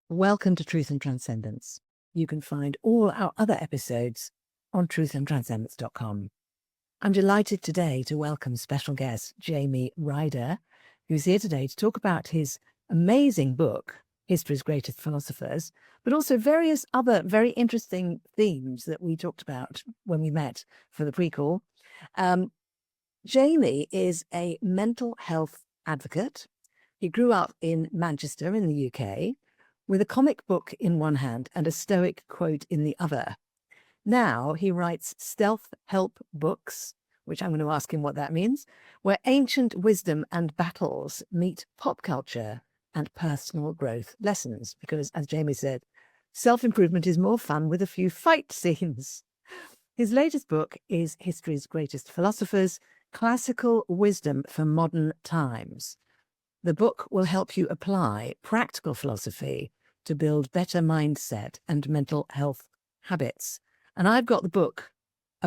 Welcome to Truth and Transcendence. You can find all our other episodes on truthandtranscendence.com. I'm delighted today to welcome special guest Jamie Ryder, who's here today to talk about his amazing book, History's Greatest Philosophers, but also various other very interesting themes that we talked about when we met for the prequel. Jamie is a mental health advocate. He grew up in Manchester in the UK with a comic book in one hand and a Stoic quote in the other. Now he writes self-help books, which I'm going to ask him what that means, where ancient wisdom and battles meet pop culture and personal growth lessons. Because, as Jamie said, self-improvement is more fun with a few fight scenes. His latest book is History's Greatest Philosophers, Classical Wisdom for Modern Times. The book will help you apply practical philosophy to build better mindset and mental health habits. And I've got the book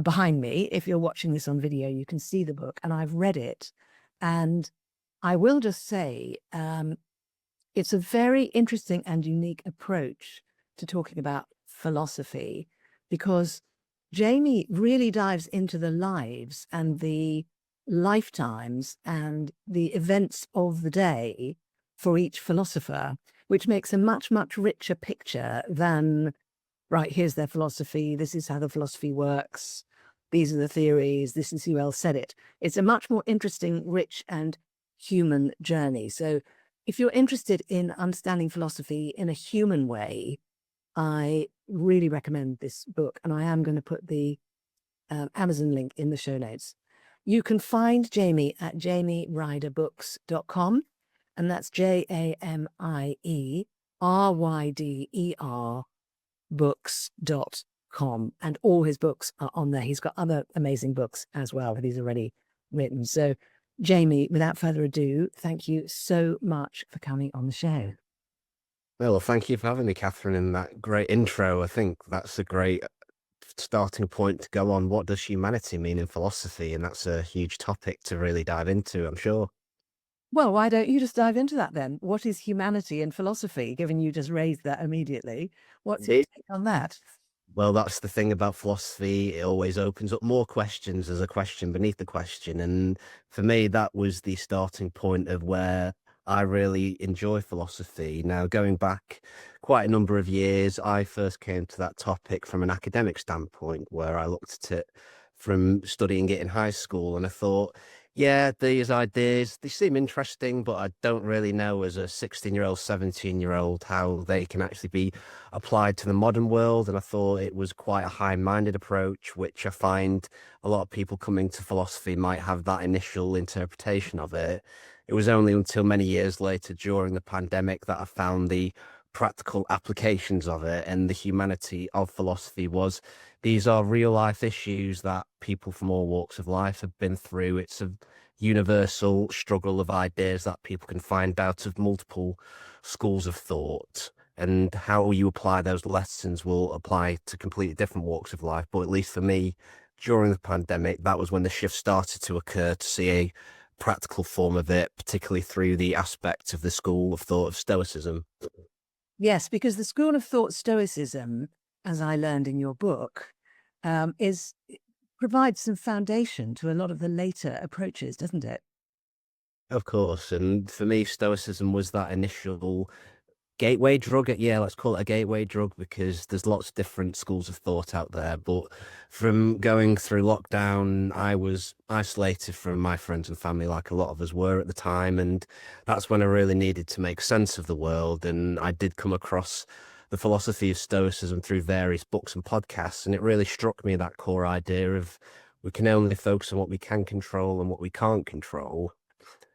behind me. If you're watching this on video, you can see the book, and I've read it. And I will just say, it's a very interesting and unique approach to talking about philosophy, because Jamie really dives into the lives and the lifetimes and the events of the day for each philosopher, which makes a much, much richer picture than, right, here's their philosophy, this is how the philosophy works, these are the theories, this is who else said it. It's a much more interesting, rich and human journey. So if you're interested in understanding philosophy in a human way, I really recommend this book, and I am going to put the Amazon link in the show notes. You can find Jamie at jamieryderbooks.com, and that's JAMIERYDER books.com, and all his books are on there. He's got other amazing books as well that he's already written. So, Jamie, without further ado, thank you so much for coming on the show. Well, thank you for having me, Catherine, in that great intro. I think that's a great starting point to go on. What does humanity mean in philosophy? And that's a huge topic to really dive into, I'm sure. Well, why don't you just dive into that then? What is humanity in philosophy, given you just raised that immediately? What's your take on that? Well, that's the thing about philosophy. It always opens up more questions. There's a question beneath the question. And for me, that was the starting point of where I really enjoy philosophy. Now, going back quite a number of years, I first came to that topic from an academic standpoint, where I looked at it from studying it in high school. And I thought, yeah, these ideas, they seem interesting, but I don't really know as a 16-year-old, 17-year-old how they can actually be applied to the modern world. And I thought it was quite a high-minded approach, which I find a lot of people coming to philosophy might have that initial interpretation of it. It was only until many years later during the pandemic that I found the practical applications of it, and the humanity of philosophy was these are real life issues that people from all walks of life have been through. It's a universal struggle of ideas that people can find out of multiple schools of thought, and how you apply those lessons will apply to completely different walks of life. But at least for me, during the pandemic, that was when the shift started to occur, to see a practical form of it, particularly through the aspect of the school of thought of Stoicism. Yes, because the school of thought Stoicism, as I learned in your book, provides some foundation to a lot of the later approaches, doesn't it? Of course. And for me, Stoicism was that initial gateway drug. Yeah, let's call it a gateway drug, because there's lots of different schools of thought out there. But from going through lockdown, I was isolated from my friends and family, like a lot of us were at the time. And that's when I really needed to make sense of the world. And I did come across the philosophy of Stoicism through various books and podcasts. And it really struck me, that core idea of we can only focus on what we can control and what we can't control.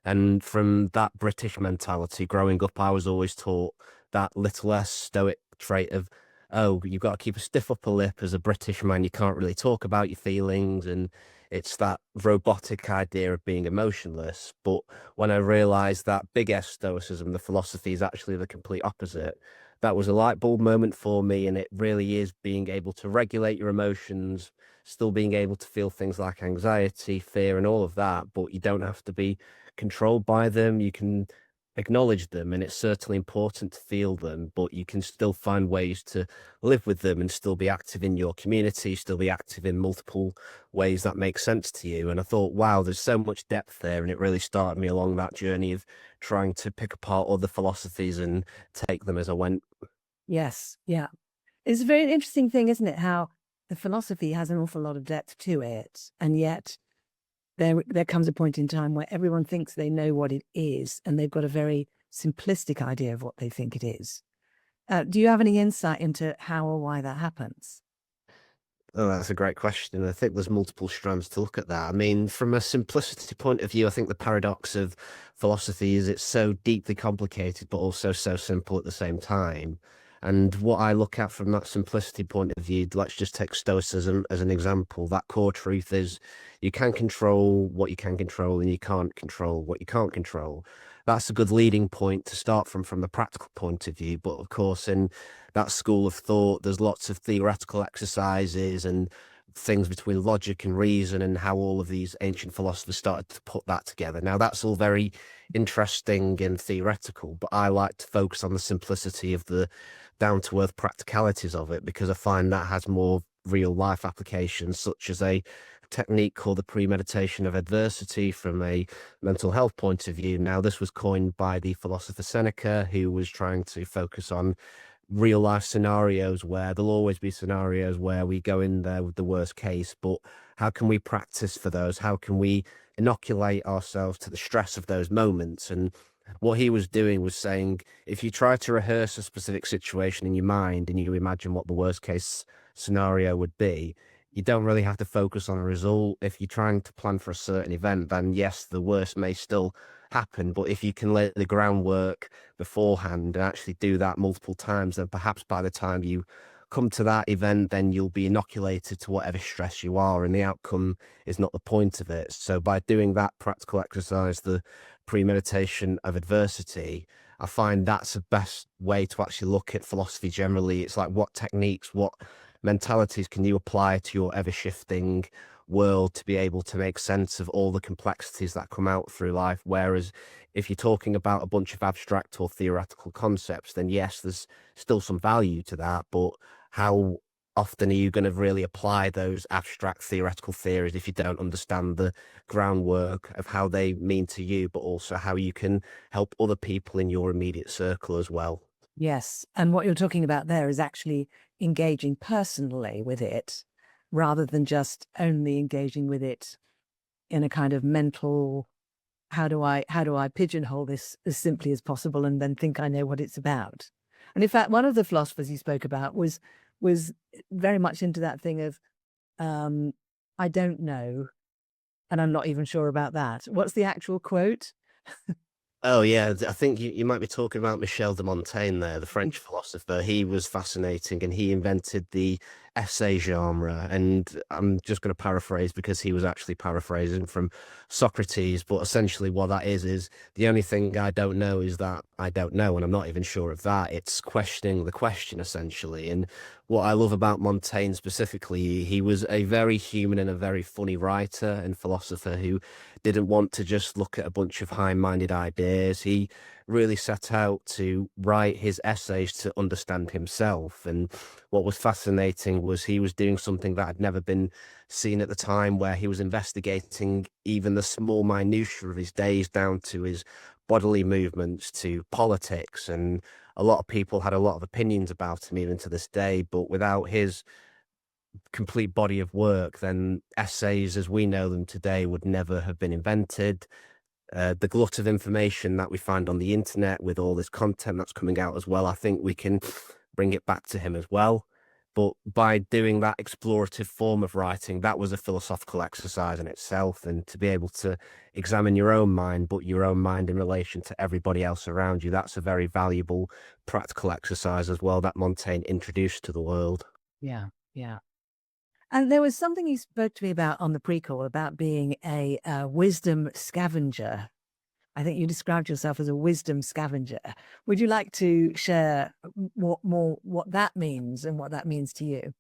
And from that British mentality, growing up, I was always taught that little less stoic trait of, oh, you've got to keep a stiff upper lip as a British man. You can't really talk about your feelings. And it's that robotic idea of being emotionless. But when I realized that big S stoicism, the philosophy, is actually the complete opposite, that was a light bulb moment for me. And it really is being able to regulate your emotions, still being able to feel things like anxiety, fear, and all of that. But you don't have to be controlled by them. You can acknowledge them, and it's certainly important to feel them, but you can still find ways to live with them and still be active in your community, still be active in multiple ways that make sense to you. And I thought, wow, there's so much depth there, and it really started me along that journey of trying to pick apart other philosophies and take them as I went. Yes, yeah. It's a very interesting thing, isn't it? How the philosophy has an awful lot of depth to it, and yet there comes a point in time where everyone thinks they know what it is, and they've got a very simplistic idea of what they think it is. Do you have any insight into how or why that happens? Oh, that's a great question. I think there's multiple strands to look at that. I mean, from a simplicity point of view, I think the paradox of philosophy is it's so deeply complicated, but also so simple at the same time. And what I look at from that simplicity point of view, let's just take Stoicism as an example. That core truth is you can control what you can control and you can't control what you can't control. That's a good leading point to start from the practical point of view. But of course, in that school of thought, there's lots of theoretical exercises and things between logic and reason and how all of these ancient philosophers started to put that together. Now, that's all very interesting and theoretical, but I like to focus on the simplicity of the down-to-earth practicalities of it because I find that has more real life applications, such as a technique called the premeditation of adversity from a mental health point of view. Now, this was coined by the philosopher Seneca, who was trying to focus on real life scenarios where there'll always be scenarios where we go in there with the worst case, but how can we practice for those? How can we inoculate ourselves to the stress of those moments? And what he was doing was saying, if you try to rehearse a specific situation in your mind and you imagine what the worst case scenario would be, you don't really have to focus on a result. If you're trying to plan for a certain event, then yes, the worst may still happen. But if you can lay the groundwork beforehand and actually do that multiple times, then perhaps by the time you come to that event, then you'll be inoculated to whatever stress you are, and the outcome is not the point of it. So by doing that practical exercise, the premeditation of adversity, I find that's the best way to actually look at philosophy generally. It's like, what techniques, what mentalities can you apply to your ever shifting world to be able to make sense of all the complexities that come out through life? Whereas if you're talking about a bunch of abstract or theoretical concepts, then yes, there's still some value to that, but how often are you going to really apply those abstract theoretical theories if you don't understand the groundwork of how they mean to you, but also how you can help other people in your immediate circle as well? Yes. And what you're talking about there is actually engaging personally with it rather than just only engaging with it in a kind of mental, how do I pigeonhole this as simply as possible and then think I know what it's about. And in fact, one of the philosophers you spoke about was very much into that thing of um, I don't know, and I'm not even sure about that. What's the actual quote? Oh yeah, I think you might be talking about Michel de Montaigne there, the French philosopher. He was fascinating and he invented the essay genre. And I'm just going to paraphrase because he was actually paraphrasing from Socrates. But essentially what that is the only thing I don't know is that I don't know. And I'm not even sure of that. It's questioning the question essentially. And what I love about Montaigne specifically, he was a very human and a very funny writer and philosopher who didn't want to just look at a bunch of high-minded ideas. He really set out to write his essays to understand himself. And what was fascinating was he was doing something that had never been seen at the time, where he was investigating even the small minutiae of his days, down to his bodily movements, to politics. And a lot of people had a lot of opinions about him even to this day, but without his complete body of work, then essays as we know them today would never have been invented. The glut of information that we find on the internet with all this content that's coming out as well, I think we can bring it back to him as well. But by doing that explorative form of writing, that was a philosophical exercise in itself. And to be able to examine your own mind, but your own mind in relation to everybody else around you, that's a very valuable practical exercise as well that Montaigne introduced to the world. Yeah, yeah. And there was something you spoke to me about on the pre-call about being a wisdom scavenger. I think you described yourself as a wisdom scavenger. Would you like to share what that means and what that means to you?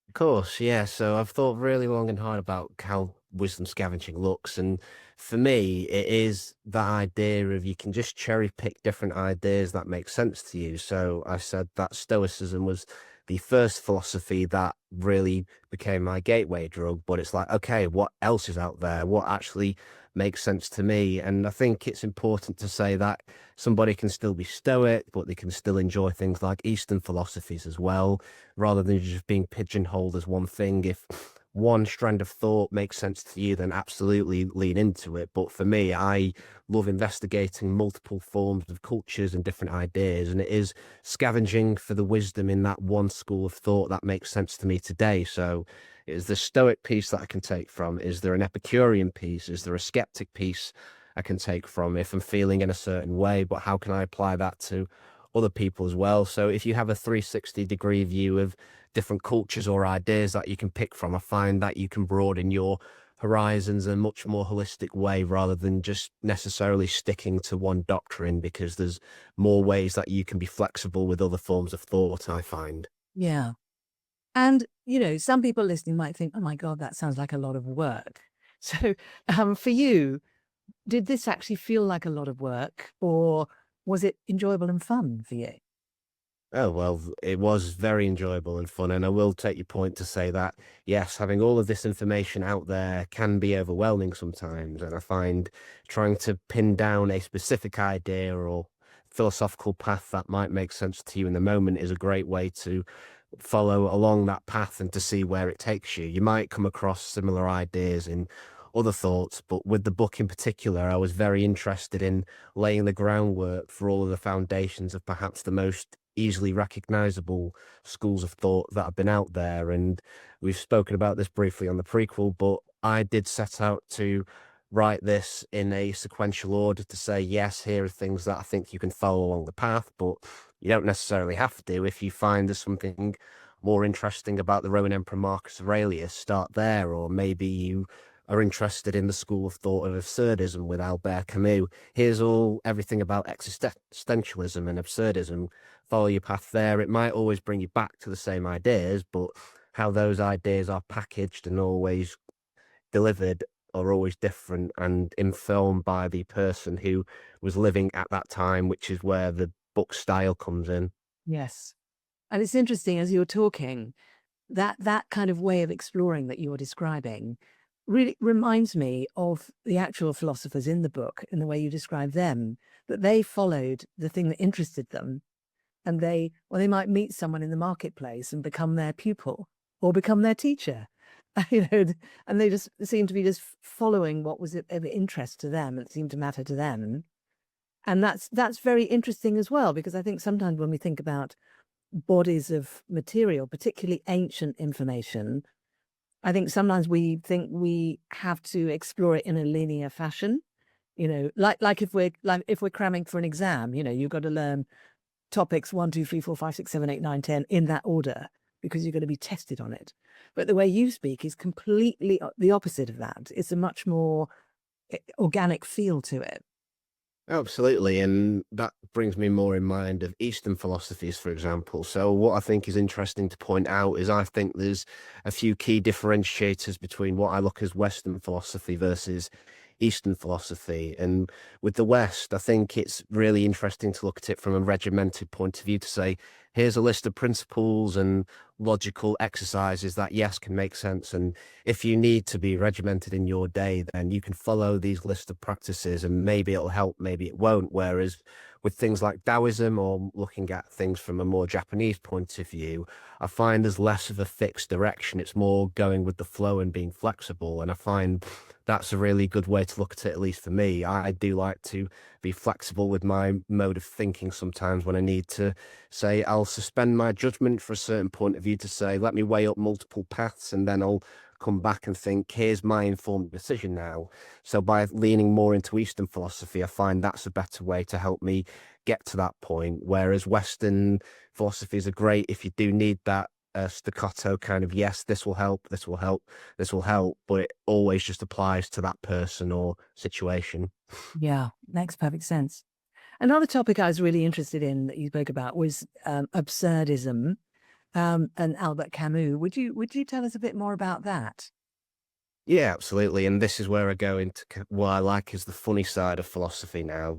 Of course, yeah. So I've thought really long and hard about how wisdom scavenging looks. And for me, it is that idea of you can just cherry pick different ideas that make sense to you. So I said that Stoicism was the first philosophy that really became my gateway drug. But it's like, okay, what else is out there? What actually makes sense to me? And I think it's important to say that somebody can still be Stoic, but they can still enjoy things like Eastern philosophies as well, rather than just being pigeonholed as one thing. If one strand of thought makes sense to you, then absolutely lean into it. But for me, I love investigating multiple forms of cultures and different ideas, and it is scavenging for the wisdom in that one school of thought that makes sense to me today. So is the Stoic piece that I can take from? Is there an Epicurean piece? Is there a skeptic piece I can take from if I'm feeling in a certain way? But how can I apply that to other people as well? So if you have a 360-degree view of different cultures or ideas that you can pick from, I find that you can broaden your horizons in a much more holistic way rather than just necessarily sticking to one doctrine, because there's more ways that you can be flexible with other forms of thought, I find. Yeah. And, some people listening might think, oh my God, that sounds like a lot of work. So for you, did this actually feel like a lot of work, or was it enjoyable and fun for you? Oh, well, it was very enjoyable and fun. And I will take your point to say that, yes, having all of this information out there can be overwhelming sometimes. And I find trying to pin down a specific idea or philosophical path that might make sense to you in the moment is a great way to follow along that path and to see where it takes you. You might come across similar ideas in other thoughts, but with the book in particular, I was very interested in laying the groundwork for all of the foundations of perhaps the most easily recognizable schools of thought that have been out there. And we've spoken about this briefly on the prequel, but I did set out to write this in a sequential order to say, yes, here are things that I think you can follow along the path, but you don't necessarily have to. If you find there's something more interesting about the Roman Emperor Marcus Aurelius, start there. Or maybe you are interested in the school of thought of absurdism with Albert Camus. Here's everything about existentialism and absurdism. Follow your path there. It might always bring you back to the same ideas, but how those ideas are packaged and always delivered are always different and informed by the person who was living at that time, which is where the book style comes in. Yes. And it's interesting, as you're talking, that kind of way of exploring that you're describing really reminds me of the actual philosophers in the book, in the way you describe them, that they followed the thing that interested them. And they might meet someone in the marketplace and become their pupil or become their teacher, and they just seem to be just following what was of interest to them and seemed to matter to them. And that's very interesting as well, because I think sometimes when we think about bodies of material, particularly ancient information, I think sometimes we think we have to explore it in a linear fashion. Like if we're cramming for an exam, you've got to learn topics 1, 2, 3, 4, 5, 6, 7, 8, 9, 10 in that order, because you're going to be tested on it. But the way you speak is completely the opposite of that. It's a much more organic feel to it. Absolutely, and that brings me more in mind of Eastern philosophies, for example. So what I think is interesting to point out is I think there's a few key differentiators between what I look as Western philosophy versus Eastern philosophy. And with the West, I think it's really interesting to look at it from a regimented point of view to say, here's a list of principles and logical exercises that, yes, can make sense. And if you need to be regimented in your day, then you can follow these list of practices and maybe it'll help, maybe it won't. Whereas with things like Taoism or looking at things from a more Japanese point of view, I find there's less of a fixed direction. It's more going with the flow and being flexible. And I find that's a really good way to look at it, at least for me. I do like to be flexible with my mode of thinking sometimes when I need to say, I'll suspend my judgment for a certain point of view to say, let me weigh up multiple paths and then I'll come back and think, here's my informed decision now. So by leaning more into Eastern philosophy, I find that's a better way to help me get to that point. Whereas Western philosophies are great if you do need that staccato kind of, yes, this will help, this will help, this will help, but it always just applies to that person or situation. Yeah, makes perfect sense. Another topic I was really interested in that you spoke about was absurdism, and Albert Camus. Would you tell us a bit more about that? Yeah, absolutely. And this is where I go into what I like is the funny side of philosophy now.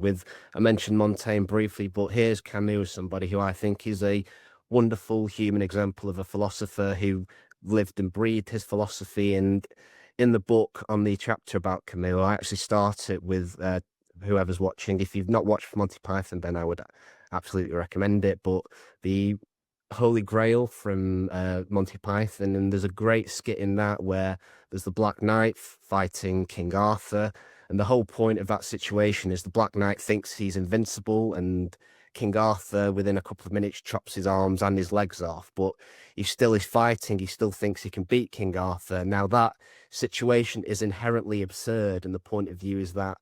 I mentioned Montaigne briefly, but here's Camus, somebody who I think is a wonderful human example of a philosopher who lived and breathed his philosophy. And in the book, on the chapter about Camus, I actually start it with whoever's watching. If you've not watched Monty Python, then I would absolutely recommend it. But the Holy Grail from Monty Python, and there's a great skit in that where there's the Black Knight fighting King Arthur, and the whole point of that situation is the Black Knight thinks he's invincible, and King Arthur, within a couple of minutes, chops his arms and his legs off, but he still is fighting. He still thinks he can beat King Arthur. Now, that situation is inherently absurd, and the point of view is that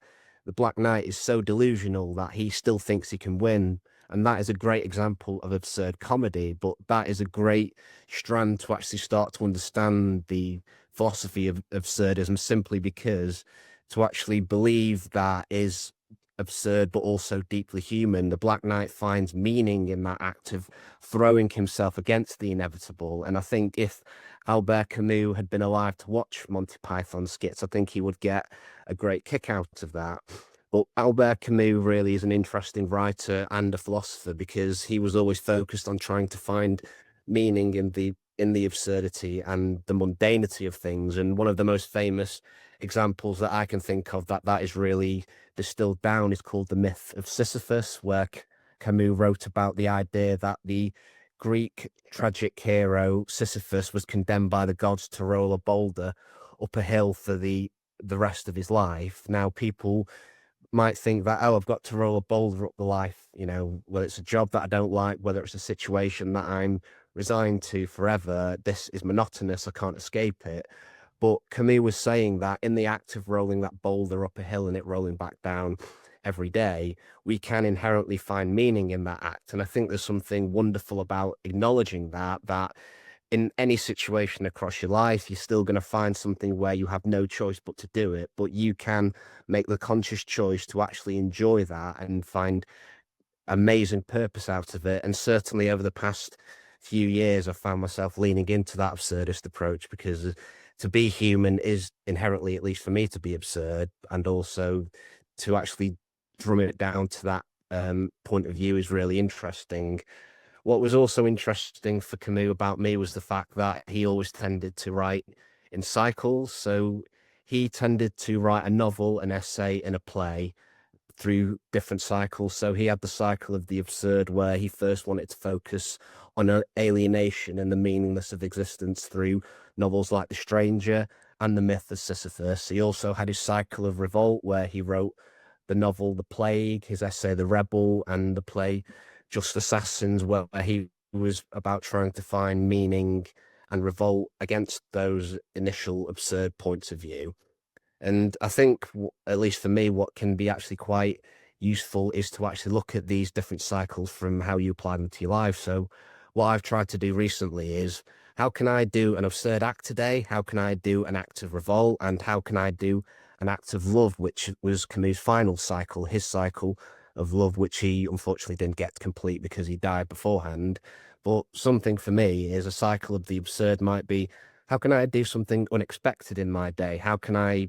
the Black Knight is so delusional that he still thinks he can win. And that is a great example of absurd comedy, but that is a great strand to actually start to understand the philosophy of absurdism, simply because to actually believe that is absurd but also deeply human. The Black Knight finds meaning in that act of throwing himself against the inevitable. And I think if Albert Camus had been alive to watch Monty Python skits, I think he would get a great kick out of that. But Albert Camus really is an interesting writer and a philosopher because he was always focused on trying to find meaning in the absurdity and the mundanity of things. And one of the most famous examples that I can think of that is really distilled down is called the myth of Sisyphus, where Camus wrote about the idea that the Greek tragic hero Sisyphus was condemned by the gods to roll a boulder up a hill for the rest of his life. Now, people might think that, oh, I've got to roll a boulder up the life, whether it's a job that I don't like, whether it's a situation that I'm resigned to forever, this is monotonous, I can't escape it. But Camus was saying that in the act of rolling that boulder up a hill and it rolling back down every day, we can inherently find meaning in that act. And I think there's something wonderful about acknowledging that in any situation across your life, you're still going to find something where you have no choice but to do it, but you can make the conscious choice to actually enjoy that and find amazing purpose out of it. And certainly over the past few years, I've found myself leaning into that absurdist approach because to be human is inherently, at least for me, to be absurd, and also to actually drum it down to that point of view is really interesting. What was also interesting for Camus about me was the fact that he always tended to write in cycles. So he tended to write a novel, an essay, and a play through different cycles. So he had the cycle of the absurd, where he first wanted to focus on alienation and the meaningless of existence through novels like The Stranger and The Myth of Sisyphus. He also had his cycle of revolt, where he wrote the novel The Plague, his essay The Rebel, and the play Just Assassins, where he was about trying to find meaning and revolt against those initial absurd points of view. And I think, at least for me, what can be actually quite useful is to actually look at these different cycles from how you apply them to your life. So, what I've tried to do recently is, how can I do an absurd act today? How can I do an act of revolt? And how can I do an act of love, which was Camus' final cycle, his cycle of love, which he unfortunately didn't get complete because he died beforehand. But something for me is a cycle of the absurd might be, how can I do something unexpected in my day? How can I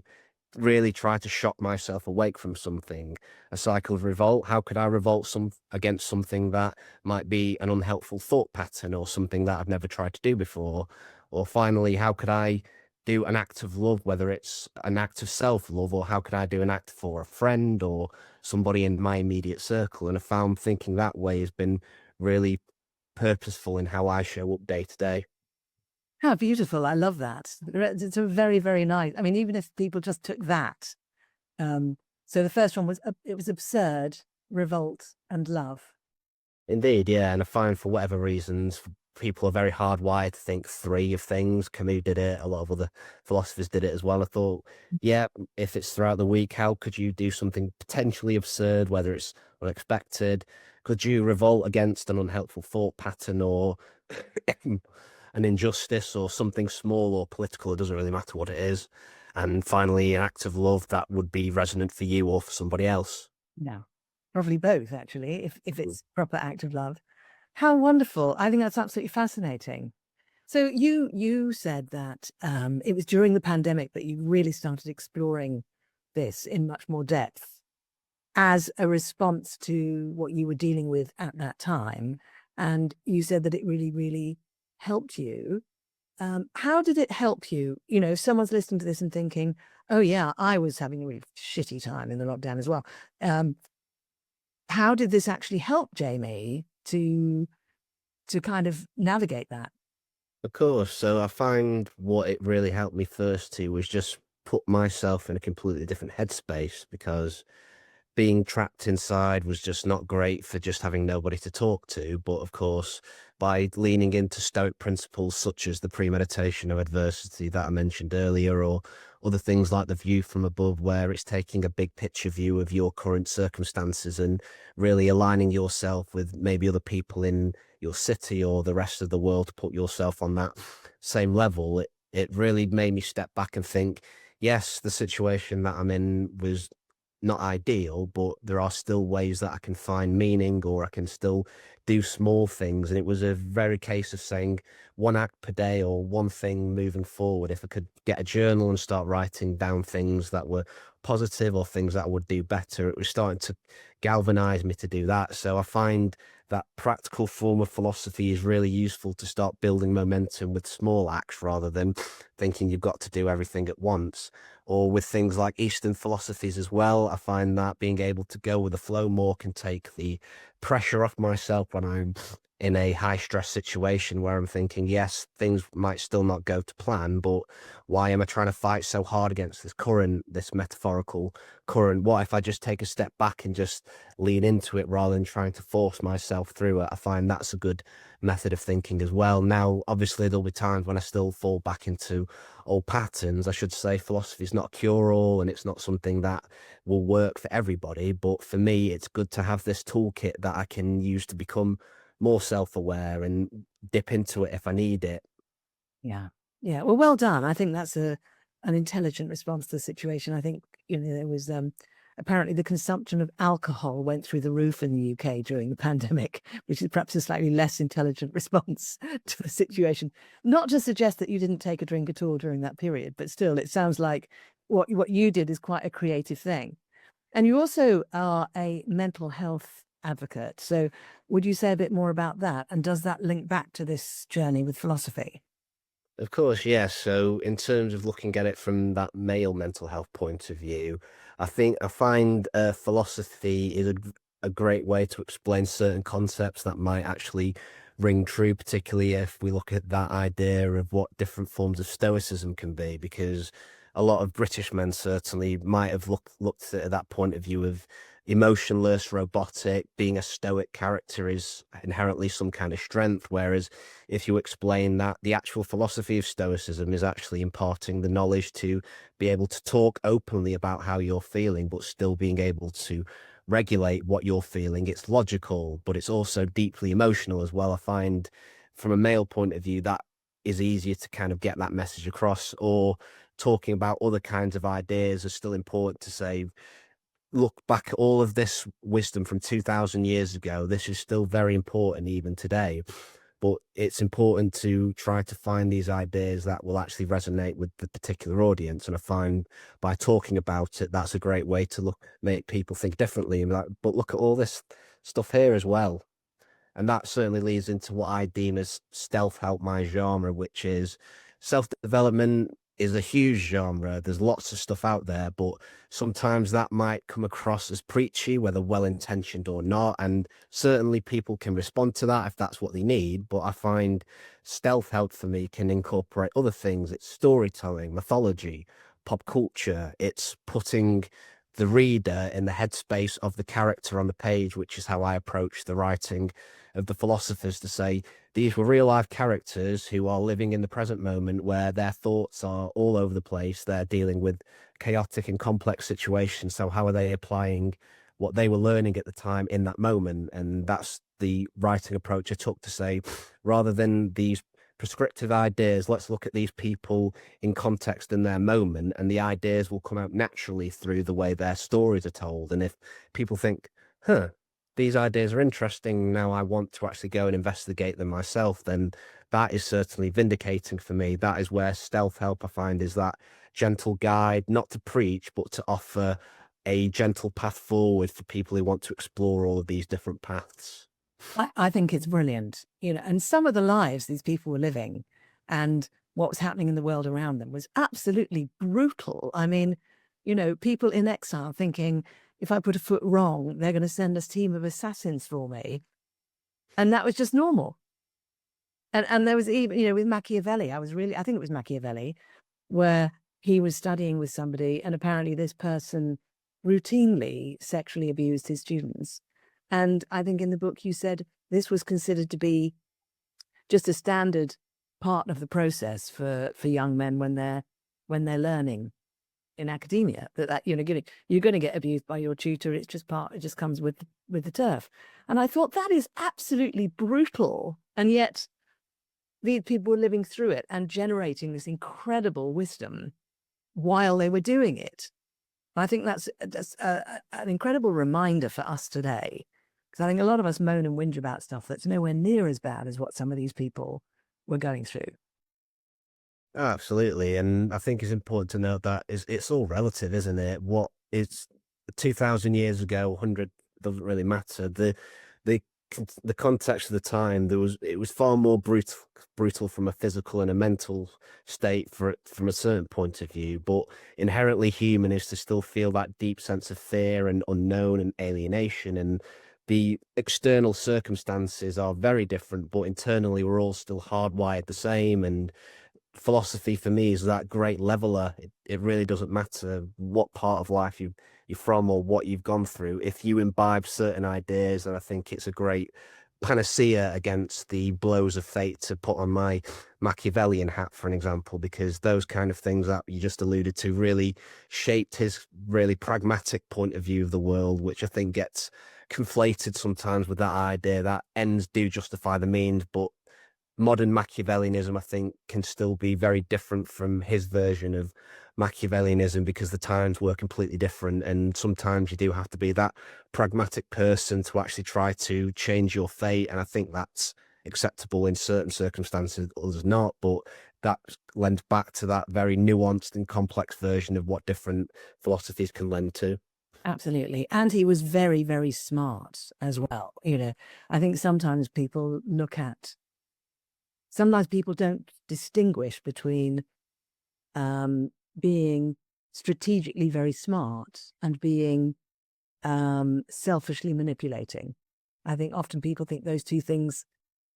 really try to shock myself awake from something? A cycle of revolt, how could I revolt against something that might be an unhelpful thought pattern or something that I've never tried to do before? Or finally, how could I do an act of love, whether it's an act of self-love, or how could I do an act for a friend or somebody in my immediate circle? And I found thinking that way has been really purposeful in how I show up day to day. How beautiful. I love that. It's a very, very nice. I mean, even if people just took that. So the first one was, it was absurd, revolt, and love. Indeed, yeah. And I find for whatever reasons, people are very hardwired to think three of things. Camus did it. A lot of other philosophers did it as well. I thought, yeah, if it's throughout the week, how could you do something potentially absurd, whether it's unexpected? Could you revolt against an unhelpful thought pattern or an injustice or something small or political? It doesn't really matter what it is. And finally, an act of love that would be resonant for you or for somebody else. No, probably both, actually, if it's proper act of love. How wonderful. I think that's absolutely fascinating. So you said that it was during the pandemic that you really started exploring this in much more depth as a response to what you were dealing with at that time. And you said that it really, really helped you. How did it help you? You know, if someone's listening to this and thinking, oh, yeah, I was having a really shitty time in the lockdown as well. How did this actually help Jamie to kind of navigate that? Of course. So I find what it really helped me first to was just put myself in a completely different headspace, because being trapped inside was just not great for just having nobody to talk to. But of course, by leaning into Stoic principles such as the premeditation of adversity that I mentioned earlier, or other things like the view from above, where it's taking a big picture view of your current circumstances and really aligning yourself with maybe other people in your city or the rest of the world to put yourself on that same level, it really made me step back and think, yes, the situation that I'm in was not ideal, but there are still ways that I can find meaning, or I can still do small things. And it was a very case of saying one act per day or one thing moving forward. If I could get a journal and start writing down things that were positive or things that I would do better, it was starting to galvanize me to do that. So I find that practical form of philosophy is really useful to start building momentum with small acts rather than thinking you've got to do everything at once. Or with things like Eastern philosophies as well, I find that being able to go with the flow more can take the pressure off myself when I'm in a high stress situation where I'm thinking, yes, things might still not go to plan, but why am I trying to fight so hard against this current, this metaphorical current? What if I just take a step back and just lean into it rather than trying to force myself through it? I find that's a good method of thinking as well. Now, obviously, there'll be times when I still fall back into old patterns. I should say philosophy is not a cure-all, and it's not something that will work for everybody. But for me, it's good to have this toolkit that I can use to become more self-aware and dip into it if I need it. Yeah. Yeah. Well, well done. I think that's an intelligent response to the situation. I think, you know, there was apparently the consumption of alcohol went through the roof in the UK during the pandemic, which is perhaps a slightly less intelligent response to the situation. Not to suggest that you didn't take a drink at all during that period, but still, it sounds like what you did is quite a creative thing. And you also are a mental health advocate. So would you say a bit more about that? And does that link back to this journey with philosophy? Of course, yes. So, in terms of looking at it from that male mental health point of view, I find philosophy is a great way to explain certain concepts that might actually ring true, particularly if we look at that idea of what different forms of stoicism can be, because a lot of British men certainly might have looked at that point of view of emotionless, robotic. Being a stoic character is inherently some kind of strength, whereas if you explain that the actual philosophy of Stoicism is actually imparting the knowledge to be able to talk openly about how you're feeling, but still being able to regulate what you're feeling. It's logical, but it's also deeply emotional as well. I find from a male point of view, that is easier to kind of get that message across, or talking about other kinds of ideas is still important to say, look back at all of this wisdom from 2000 years ago. This is still very important even today, but it's important to try to find these ideas that will actually resonate with the particular audience. And I find by talking about it, that's a great way to make people think differently. And like, but look at all this stuff here as well. And that certainly leads into what I deem as stealth help, my genre, which is self-development is a huge genre. There's lots of stuff out there, but sometimes that might come across as preachy, whether well-intentioned or not. And certainly people can respond to that if that's what they need. But I find stealth help for me can incorporate other things. It's storytelling, mythology, pop culture. It's putting the reader in the headspace of the character on the page, which is how I approach the writing of the philosophers, to say these were real life characters who are living in the present moment where their thoughts are all over the place. They're dealing with chaotic and complex situations. So how are they applying what they were learning at the time in that moment? And that's the writing approach I took, to say, rather than these prescriptive ideas, let's look at these people in context in their moment, and the ideas will come out naturally through the way their stories are told. And if people think, huh, these ideas are interesting. Now I want to actually go and investigate them myself. Then that is certainly vindicating for me. That is where stealth help, I find, is that gentle guide, not to preach, but to offer a gentle path forward for people who want to explore all of these different paths. I think it's brilliant, and some of the lives these people were living and what was happening in the world around them was absolutely brutal. I mean, people in exile thinking, if I put a foot wrong, they're going to send a team of assassins for me. And that was just normal. And there was even, with Macchiavelli, I think it was Macchiavelli, where he was studying with somebody and apparently this person routinely sexually abused his students. And I think in the book you said this was considered to be just a standard part of the process for young men when they're learning in academia, that you're going to get abused by your tutor. It's just it just comes with the turf. And I thought that is absolutely brutal. And yet these people were living through it and generating this incredible wisdom while they were doing it. I think that's an incredible reminder for us today, because I think a lot of us moan and whinge about stuff that's nowhere near as bad as what some of these people were going through. Oh, absolutely. And I think it's important to note that it's all relative, isn't it? What is 2,000 years ago, 100, doesn't really matter. The the context of the time, it was far more brutal from a physical and a mental state from a certain point of view. But inherently human is to still feel that deep sense of fear and unknown and alienation. And the external circumstances are very different, but internally we're all still hardwired the same. And philosophy for me is that great leveler. It really doesn't matter what part of life you're from or what you've gone through. If you imbibe certain ideas, and I think it's a great panacea against the blows of fate, to put on my Machiavellian hat, for an example, because those kind of things that you just alluded to really shaped his really pragmatic point of view of the world, which I think gets conflated sometimes with that idea that ends do justify the means. But modern Machiavellianism, I think, can still be very different from his version of Machiavellianism, because the times were completely different. And sometimes you do have to be that pragmatic person to actually try to change your fate. And I think that's acceptable in certain circumstances, others not. But that lends back to that very nuanced and complex version of what different philosophies can lend to. Absolutely. And he was very, very smart as well. I think sometimes people don't distinguish between being strategically very smart and being selfishly manipulating. I think often people think those two things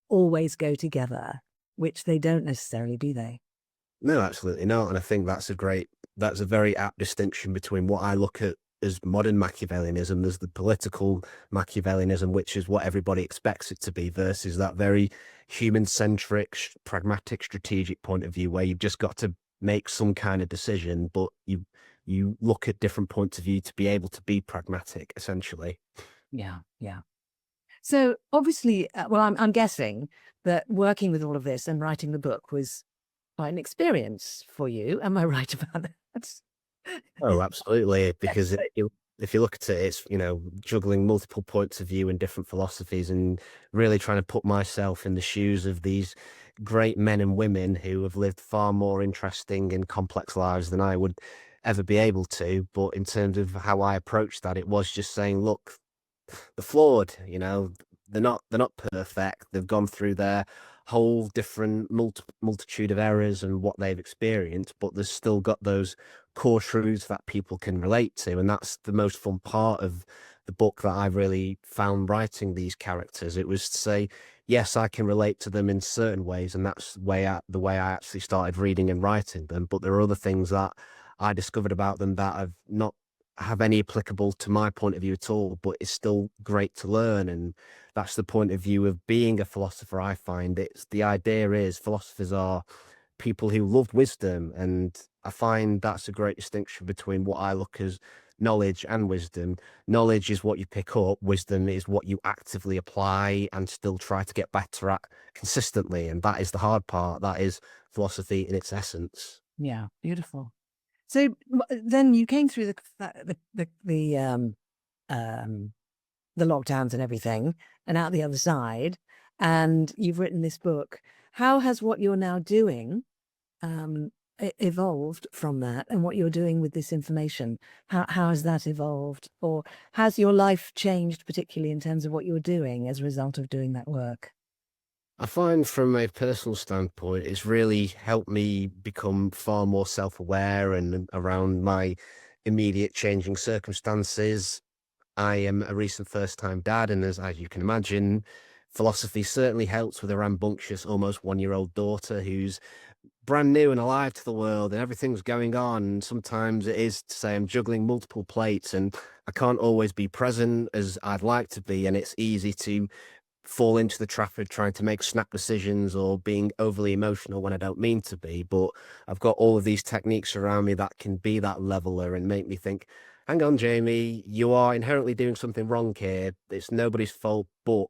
always go together, which they don't necessarily, do they? No, absolutely not. And I think that's a very apt distinction between what I look at as modern Machiavellianism. There's the political Machiavellianism, which is what everybody expects it to be, versus that very human-centric, pragmatic, strategic point of view where you've just got to make some kind of decision, but you look at different points of view to be able to be pragmatic, essentially. Yeah, yeah. So obviously, well, I'm guessing that working with all of this and writing the book was quite an experience for you. Am I right about that? Oh, absolutely. Because if you look at it, it's, juggling multiple points of view and different philosophies, and really trying to put myself in the shoes of these great men and women who have lived far more interesting and complex lives than I would ever be able to. But in terms of how I approached that, it was just saying, look, they're flawed, they're not perfect. They've gone through their whole different multitude of errors and what they've experienced, but there's still got those core truths that people can relate to. And that's the most fun part of the book that I really found writing these characters. It was to say, yes, I can relate to them in certain ways, and that's the way I actually started reading and writing them. But there are other things that I discovered about them that have not have any applicable to my point of view at all, but it's still great to learn. And that's the point of view of being a philosopher. I find the idea is philosophers are people who love wisdom, and I find that's a great distinction between what I look as knowledge and wisdom. Knowledge is what you pick up, wisdom is what you actively apply and still try to get better at consistently, and that is the hard part. That is philosophy in its essence. Yeah, beautiful. So then you came through the the lockdowns and everything, and out the other side, and you've written this book. How has what you're now doing evolved from that, and what you're doing with this information? How has that evolved, or has your life changed, particularly in terms of what you're doing as a result of doing that work? I find from a personal standpoint, it's really helped me become far more self-aware and around my immediate changing circumstances. I am a recent first-time dad, and as you can imagine, philosophy certainly helps with a rambunctious, almost one-year-old daughter who's brand new and alive to the world, and everything's going on. And sometimes it is to say I'm juggling multiple plates, and I can't always be present as I'd like to be, and it's easy to fall into the trap of trying to make snap decisions or being overly emotional when I don't mean to be. But I've got all of these techniques around me that can be that leveler and make me think, hang on, Jamie, you are inherently doing something wrong here. It's nobody's fault. But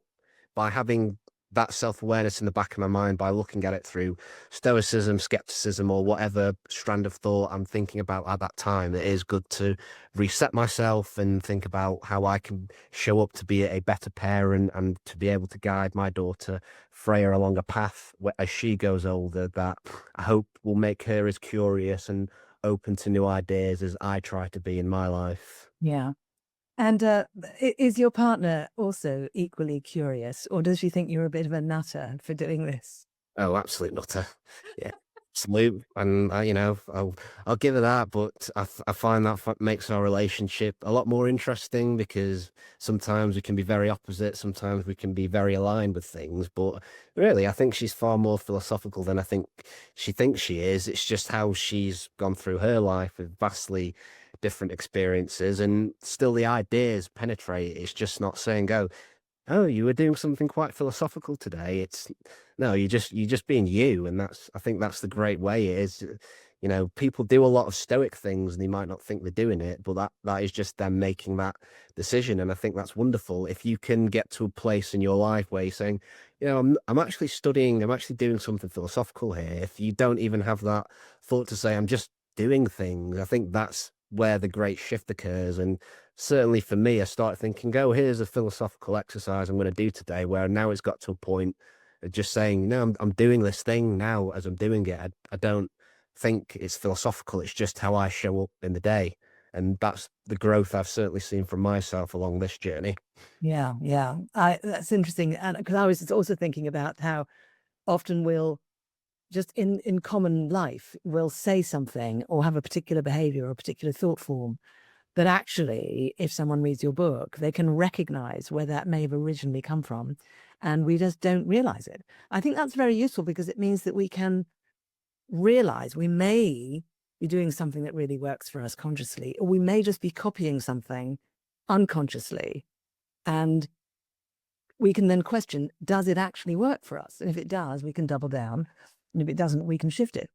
by having that self-awareness in the back of my mind, by looking at it through stoicism, skepticism, or whatever strand of thought I'm thinking about at that time, it is good to reset myself and think about how I can show up to be a better parent and to be able to guide my daughter Freya along a path as she goes older that I hope will make her as curious and open to new ideas as I try to be in my life. Yeah. And is your partner also equally curious, or does she think you're a bit of a nutter for doing this? Oh, absolute nutter. Yeah, absolute. And I'll give her that. But I find that makes our relationship a lot more interesting because sometimes we can be very opposite, sometimes we can be very aligned with things. But really, I think she's far more philosophical than I think she thinks she is. It's just how she's gone through her life with vastly different experiences, and still the ideas penetrate. It's just not saying, oh, you were doing something quite philosophical today. It's no, you're just being you, and I think that's the great way it is. People do a lot of stoic things and they might not think they're doing it, but that is just them making that decision. And I think that's wonderful. If you can get to a place in your life where you're saying, I'm actually studying, I'm actually doing something philosophical here. If you don't even have that thought to say, I'm just doing things, I think that's where the great shift occurs. And certainly for me, I started thinking, oh, here's a philosophical exercise I'm going to do today, where now it's got to a point of just saying, no, I'm doing this thing now as I'm doing it. I don't think it's philosophical. It's just how I show up in the day. And that's the growth I've certainly seen from myself along this journey. Yeah, yeah. That's interesting. And because I was also thinking about how often we'll just in common life, we'll say something or have a particular behavior or a particular thought form that actually, if someone reads your book, they can recognize where that may have originally come from. And we just don't realize it. I think that's very useful because it means that we can realize we may be doing something that really works for us consciously, or we may just be copying something unconsciously. And we can then question, does it actually work for us? And if it does, we can double down. And if it doesn't, we can shift it.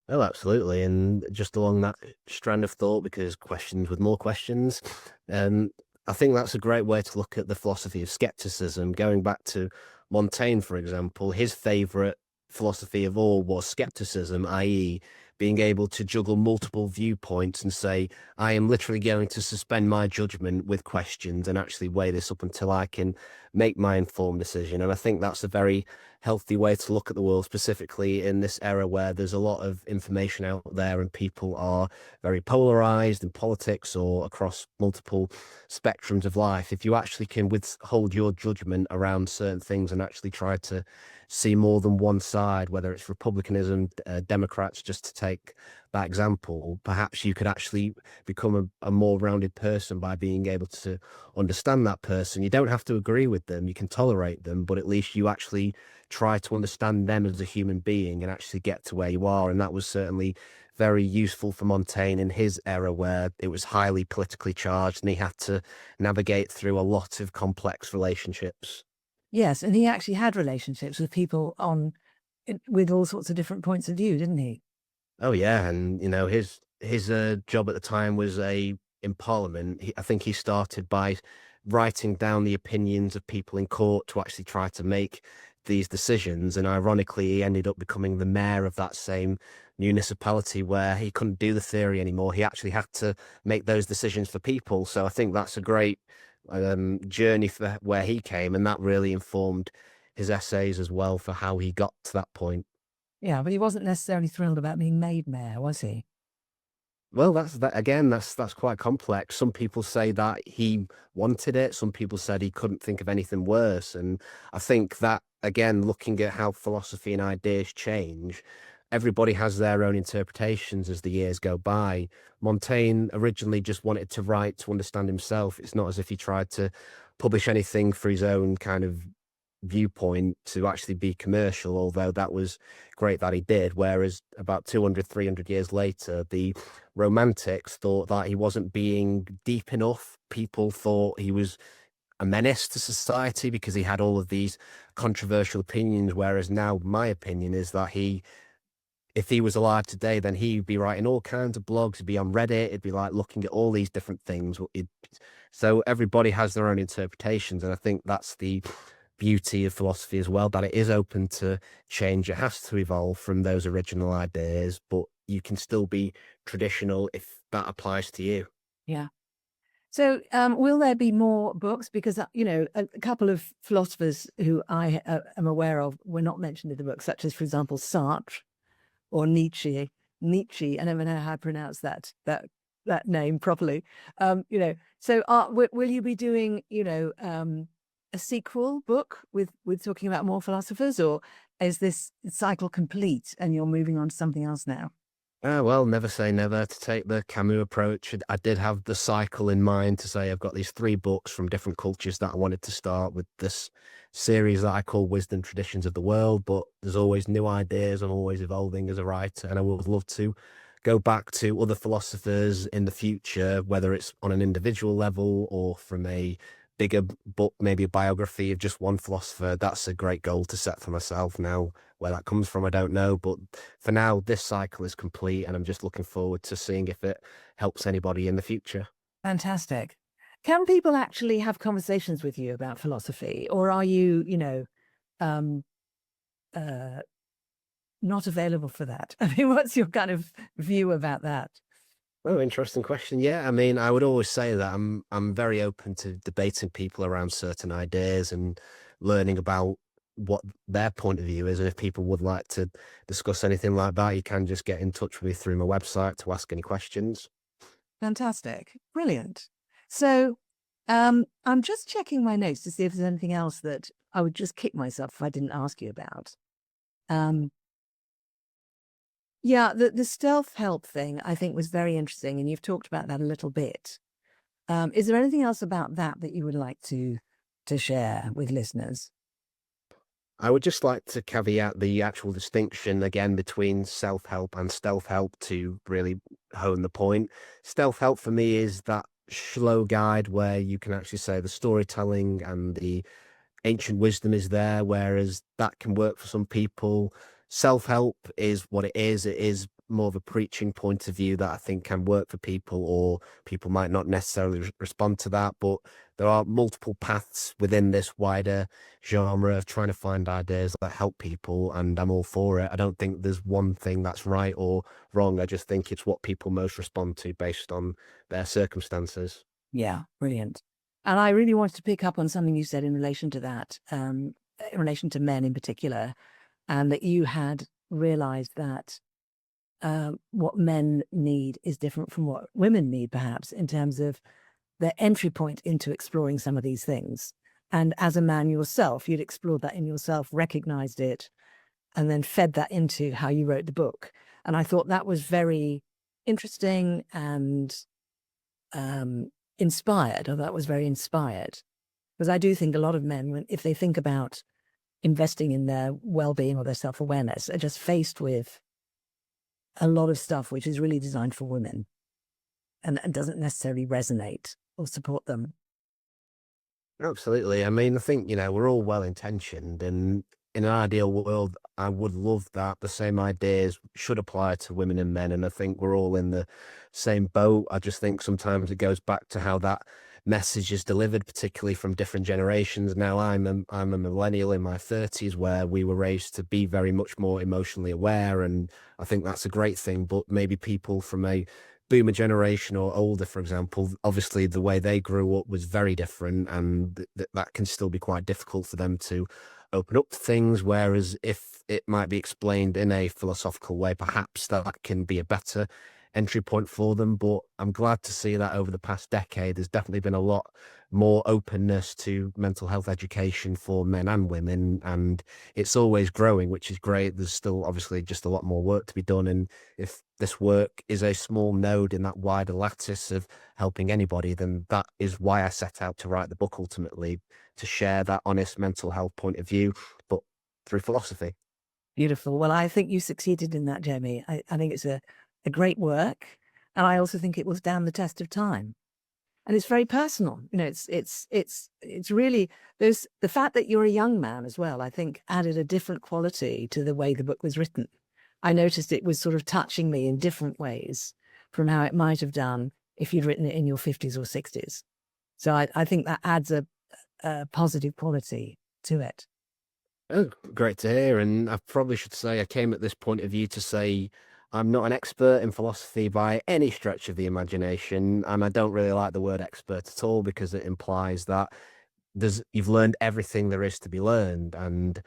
Oh, absolutely. And just along that strand of thought, because questions with more questions, I think that's a great way to look at the philosophy of skepticism. Going back to Montaigne, for example, his favorite philosophy of all was skepticism, i.e., being able to juggle multiple viewpoints and say, I am literally going to suspend my judgment with questions and actually weigh this up until I can make my informed decision. And I think that's a very healthy way to look at the world, specifically in this era where there's a lot of information out there and people are very polarized in politics or across multiple spectrums of life. If you actually can withhold your judgment around certain things and actually try to see more than one side, whether it's republicanism, Democrats, just to take that example, perhaps you could actually become a more rounded person by being able to understand that person. You don't have to agree with them, you can tolerate them, but at least you actually try to understand them as a human being and actually get to where you are. And that was certainly very useful for Montaigne in his era, where it was highly politically charged and he had to navigate through a lot of complex relationships. Yes, and he actually had relationships with people with all sorts of different points of view, didn't he? Oh yeah, and his job at the time was in Parliament. I think he started by writing down the opinions of people in court to actually try to make these decisions. And ironically, he ended up becoming the mayor of that same municipality where he couldn't do the theory anymore. He actually had to make those decisions for people. So I think that's a great journey for where he came, and that really informed his essays as well for how he got to that point. Yeah, but he wasn't necessarily thrilled about being made mayor, was he? Well, that's that again. That's quite complex. Some people say that he wanted it. Some people said he couldn't think of anything worse. And I think that again, looking at how philosophy and ideas change, everybody has their own interpretations as the years go by. Montaigne originally just wanted to write to understand himself. It's not as if he tried to publish anything for his own kind of viewpoint to actually be commercial, although that was great that he did. Whereas about 200, 300 years later, the Romantics thought that he wasn't being deep enough. People thought he was a menace to society because he had all of these controversial opinions. Whereas now, my opinion is that if he was alive today, then he'd be writing all kinds of blogs. He'd be on Reddit. It'd be like looking at all these different things. So everybody has their own interpretations, and I think that's the beauty of philosophy as well, that it is open to change. It has to evolve from those original ideas, but you can still be traditional if that applies to you. Yeah. So will there be more books? Because, a couple of philosophers who I am aware of were not mentioned in the book, such as, for example, Sartre or Nietzsche. Nietzsche, I never know how to pronounce that name properly. So will you be doing, a sequel book with talking about more philosophers, or is this cycle complete and you're moving on to something else now? Well, never say never. To take the Camus approach, I did have the cycle in mind to say I've got these 3 books from different cultures that I wanted to start with this series that I call Wisdom Traditions of the World, but there's always new ideas. I'm always evolving as a writer, and I would love to go back to other philosophers in the future, whether it's on an individual level or from a bigger book, maybe a biography of just one philosopher. That's a great goal to set for myself. Now, where that comes from, I don't know. But for now, this cycle is complete, and I'm just looking forward to seeing if it helps anybody in the future. Fantastic. Can people actually have conversations with you about philosophy, or are you, um, uh, not available for that? I mean, what's your kind of view about that? Oh, interesting question. Yeah, I mean, I would always say that I'm very open to debating people around certain ideas and learning about what their point of view is. And if people would like to discuss anything like that, you can just get in touch with me through my website to ask any questions. Fantastic. Brilliant. So I'm just checking my notes to see if there's anything else that I would just kick myself if I didn't ask you about. Um, yeah, the stealth help thing I think was very interesting, and you've talked about that a little bit. Is there anything else about that that you would like to share with listeners? I would just like to caveat the actual distinction again between self-help and stealth help to really hone the point. Stealth help for me is that slow guide where you can actually say the storytelling and the ancient wisdom is there, whereas that can work for some people. Self-help is what it is. It is more of a preaching point of view that I think can work for people, or people might not necessarily respond to that. But there are multiple paths within this wider genre of trying to find ideas that help people, and I'm all for it. I don't think there's one thing that's right or wrong. I just think it's what people most respond to based on their circumstances. Yeah, brilliant. And I really wanted to pick up on something you said in relation to that, in relation to men in particular, and that you had realized that what men need is different from what women need, perhaps, in terms of their entry point into exploring some of these things. And as a man yourself, you'd explored that in yourself, recognized it, and then fed that into how you wrote the book. And I thought that was very interesting and inspired, or that was very inspired. Because I do think a lot of men, if they think about investing in their well-being or their self-awareness, are just faced with a lot of stuff which is really designed for women and doesn't necessarily resonate or support them. Absolutely. I mean, I think, we're all well intentioned, and in an ideal world, I would love that the same ideas should apply to women and men. And I think we're all in the same boat. I just think sometimes it goes back to how that message is delivered, particularly from different generations. Now, I'm a millennial in my 30s where we were raised to be very much more emotionally aware. And I think that's a great thing. But maybe people from a boomer generation or older, for example, obviously the way they grew up was very different, and that can still be quite difficult for them to open up to things. Whereas if it might be explained in a philosophical way, perhaps that can be a better entry point for them. But I'm glad to see that over the past decade, there's definitely been a lot more openness to mental health education for men and women, and it's always growing, which is great. There's still obviously just a lot more work to be done, and if this work is a small node in that wider lattice of helping anybody, then that is why I set out to write the book, ultimately, to share that honest mental health point of view, but through philosophy. Beautiful. Well, I think you succeeded in that, Jamie. I think it's a great work. And I also think it will stand the test of time. And it's very personal. You know, it's really, there's the fact that you're a young man as well, I think added a different quality to the way the book was written. I noticed it was sort of touching me in different ways from how it might have done if you'd written it in your 50s or 60s. So I think that adds a positive quality to it. Oh, great to hear. And I probably should say I came at this point of view to say I'm not an expert in philosophy by any stretch of the imagination, and I don't really like the word expert at all because it implies that you've learned everything there is to be learned, and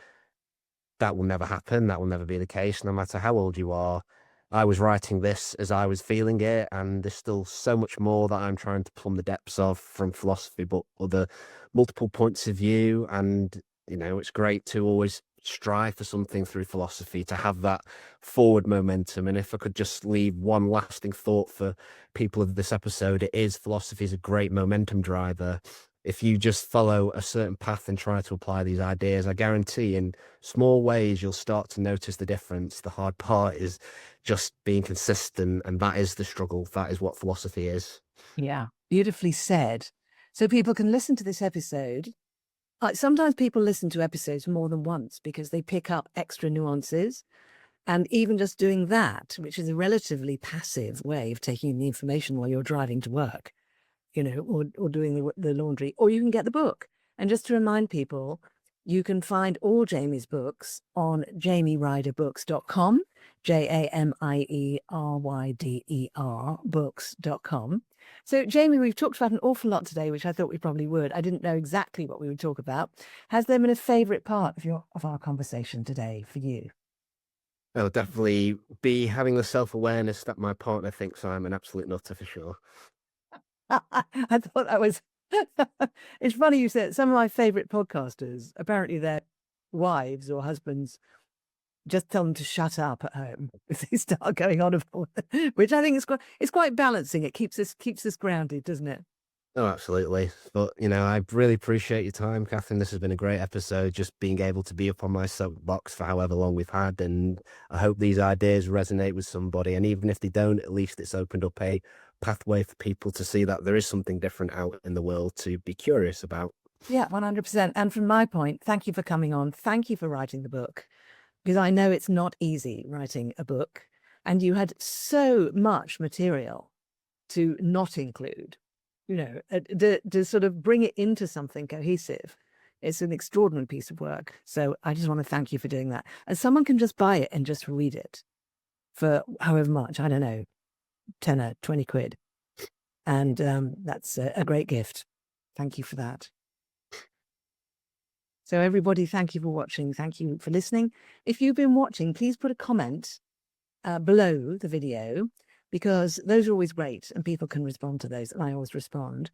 that will never happen. That will never be the case, no matter how old you are. I was writing this as I was feeling it, and there's still so much more that I'm trying to plumb the depths of from philosophy, but other multiple points of view. And, it's great to always strive for something through philosophy, to have that forward momentum. And if I could just leave one lasting thought for people of this episode, it is philosophy is a great momentum driver. If you just follow a certain path and try to apply these ideas, I guarantee in small ways you'll start to notice the difference. The hard part is just being consistent, and that is the struggle. That is what philosophy is. Yeah, beautifully said. So people can listen to this episode. Sometimes people listen to episodes more than once because they pick up extra nuances. And even just doing that, which is a relatively passive way of taking in the information while you're driving to work, or doing the laundry, or you can get the book. And just to remind people, you can find all Jamie's books on jamieryderbooks.com, JAMIERYDER books.com. So, Jamie, we've talked about an awful lot today, which I thought we probably would. I didn't know exactly what we would talk about. Has there been a favourite part of our conversation today for you? I'll definitely be having the self-awareness that my partner thinks I'm an absolute nutter, for sure. I thought that was it's funny you said some of my favorite podcasters, apparently their wives or husbands just tell them to shut up at home if they start going on about which I think it's quite balancing. It keeps us grounded, doesn't it? Oh, absolutely. But, I really appreciate your time, Catherine. This has been a great episode, just being able to be up on my soapbox for however long we've had. And I hope these ideas resonate with somebody. And even if they don't, at least it's opened up a pathway for people to see that there is something different out in the world to be curious about. Yeah, 100%. And from my point, thank you for coming on. Thank you for writing the book, because I know it's not easy writing a book, and you had so much material to not include, to sort of bring it into something cohesive. It's an extraordinary piece of work. So I just want to thank you for doing that. And someone can just buy it and just read it for however much, I don't know, 10 or 20 quid. And that's a great gift. Thank you for that. So everybody, thank you for watching. Thank you for listening. If you've been watching, please put a comment below the video, because those are always great and people can respond to those, and I always respond.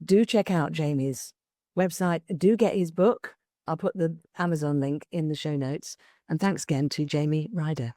Do check out Jamie's website. Do get his book. I'll put the Amazon link in the show notes. And thanks again to Jamie Ryder.